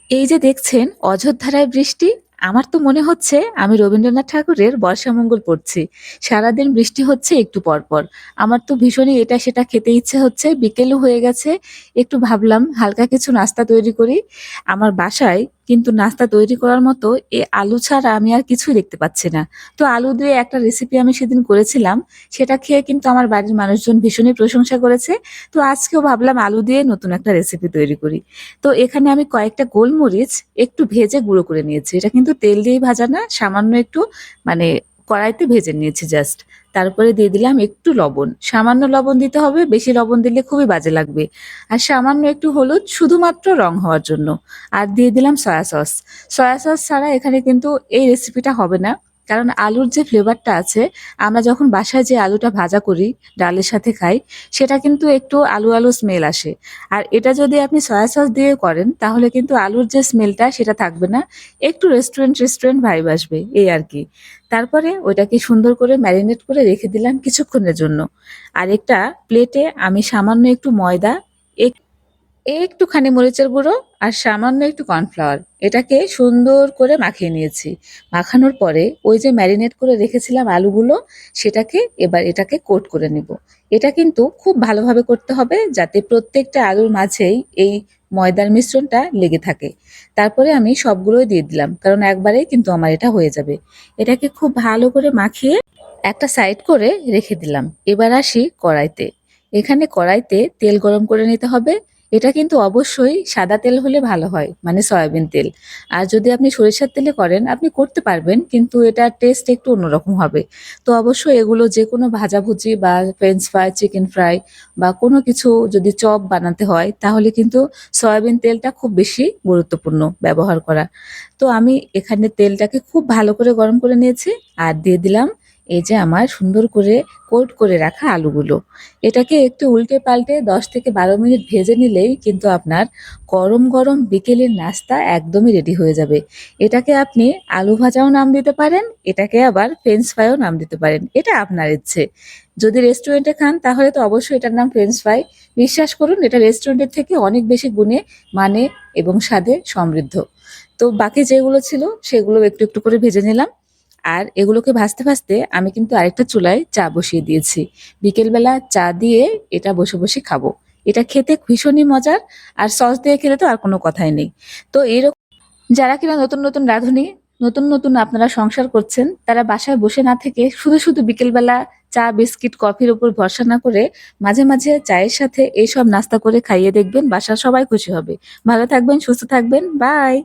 এই যে দেখছেন অঝোরধারায় বৃষ্টি, আমার তো মনে হচ্ছে আমি রবীন্দ্রনাথ ঠাকুরের বর্ষামঙ্গল পড়ছি। সারাদিন বৃষ্টি হচ্ছে একটু পর পর। আমার তো ভীষণই এটা সেটা খেতে ইচ্ছে হচ্ছে, বিকেলও হয়ে গেছে। একটু ভাবলাম হালকা কিছু নাস্তা তৈরি করি। আমার বাসায় কিন্তু নাস্তা তৈরি করার মতো আলু ছাড়া আমি আর কিছুই দেখতে পাচ্ছি না। তো আলু দিয়ে একটা রেসিপি আমি সেদিন করেছিলাম, সেটা খেয়ে কিন্তু আমার বাড়ির মানুষজন ভীষণই প্রশংসা করেছে। তো আজকেও ভাবলাম আলু দিয়ে নতুন একটা রেসিপি তৈরি করি। তো এখানে আমি কয়েকটা গোলমরিচ একটু ভেজে গুঁড়ো করে নিয়েছি। এটা কিন্তু তেল দিয়ে ভাজা না, সামান্য একটু মানে কড়াইতে ভেজে নিয়েছি জাস্ট। তারপরে দিয়ে দিলাম একটু লবণ। সামান্য লবণ দিতে হবে, বেশি লবণ দিলে খুবই বাজে লাগবে। আর সামান্য একটু হলুদ শুধুমাত্র রং হওয়ার জন্য। আর দিয়ে দিলাম সয়া সস। সয়া সস ছাড়া এখানে কিন্তু এই রেসিপিটা হবে না। কারণ আলুর যে ফ্লেভারটা আছে, আমরা যখন বাসায় যে আলুটা ভাজা করি, ডালের সাথে খাই, সেটা কিন্তু একটু আলু আলু স্মেল আসে। আর এটা যদি আপনি সয়া সস দিয়ে করেন তাহলে কিন্তু আলুর যে স্মেলটা সেটা থাকবে না। একটু রেস্টুরেন্ট ভাইব আসবে এই আর কি। তারপরে ওইটাকে সুন্দর করে ম্যারিনেট করে রেখে দিলাম কিছুক্ষণের জন্য। আর একটা প্লেটে আমি সামান্য একটু ময়দা, একটুখানি মরিচের গুঁড়ো আর সামান্য একটু কর্নফ্লাওয়ার এটাকে সুন্দর করে মাখিয়ে নিয়েছি। মাখানোর পরে ওই যে ম্যারিনেট করে রেখেছিলাম আলুগুলো, সেটাকে এবার এটাকে কোট করে নিব। এটা কিন্তু খুব ভালোভাবে করতে হবে যাতে প্রত্যেকটা আলুর মাঝেই এই ময়দার মিশ্রণটা লেগে থাকে। তারপরে আমি সবগুলোই দিয়ে দিলাম, কারণ একবারেই কিন্তু আমার এটা হয়ে যাবে। এটাকে খুব ভালো করে মাখিয়ে একটা সাইড করে রেখে দিলাম। এবার আসি কড়াইতে। এখানে কড়াইতে তেল গরম করে নিতে হবে। এটা কিন্তু অবশ্যই সাদা তেল হলে ভালো হয়, মানে সয়াবিন তেল। আর যদি আপনি সরিষার তেলে করেন আপনি করতে পারবেন, কিন্তু এটার টেস্ট একটু অন্যরকম হবে। তো অবশ্যই এগুলো যে কোনো ভাজাভুজি বা ফ্রেঞ্চ ফ্রাই, চিকেন ফ্রাই বা কোনো কিছু যদি চপ বানাতে হয় তাহলে কিন্তু সয়াবিন তেলটা খুব বেশি গুরুত্বপূর্ণ ব্যবহার করা। তো আমি এখানে তেলটাকে খুব ভালো করে গরম করে নিয়েছি। আর দিয়ে দিলাম এই যে আমার সুন্দর করে কোট করে রাখা আলুগুলো। এটাকে একটু উল্টে পাল্টে 10 থেকে 12 মিনিট ভেজে নিলেই কিন্তু আপনার গরম গরম বিকেলের নাস্তা একদমই রেডি হয়ে যাবে। এটাকে আপনি আলু ভাজাও নাম দিতে পারেন, এটাকে আবার ফ্রেঞ্চ ফ্রাইও নাম দিতে পারেন, এটা আপনার ইচ্ছে। যদি রেস্টুরেন্টে খান তাহলে তো অবশ্যই এটার নাম ফ্রেঞ্চ ফ্রাই। বিশ্বাস করুন এটা রেস্টুরেন্টের থেকে অনেক বেশি গুণে, মানে এবং স্বাদে সমৃদ্ধ। তো বাকি যেগুলো ছিল সেগুলো একটু একটু করে ভেজে নিলাম। আর এগুলোকে ভাজতে ভাজতে আমি কিন্তু আরেকটা চুলায় চা বসিয়ে দিয়েছি। বিকেলবেলা চা দিয়ে এটা বসে বসে খাবো। এটা খেতে ভীষণই মজার। আর সস দিয়ে খেলে তো আর কোনো কথাই নেই। তো এরকম যারা কিনা নতুন নতুন রাঁধুনি, নতুন নতুন আপনারা সংসার করছেন, তারা বাসায় বসে না থেকে শুধু শুধু বিকেলবেলা চা বিস্কিট কফির উপর ভরসা না করে মাঝে মাঝে চায়ের সাথে এইসব নাস্তা করে খাইয়ে দেখবেন, বাসার সবাই খুশি হবে। ভালো থাকবেন, সুস্থ থাকবেন, বাই।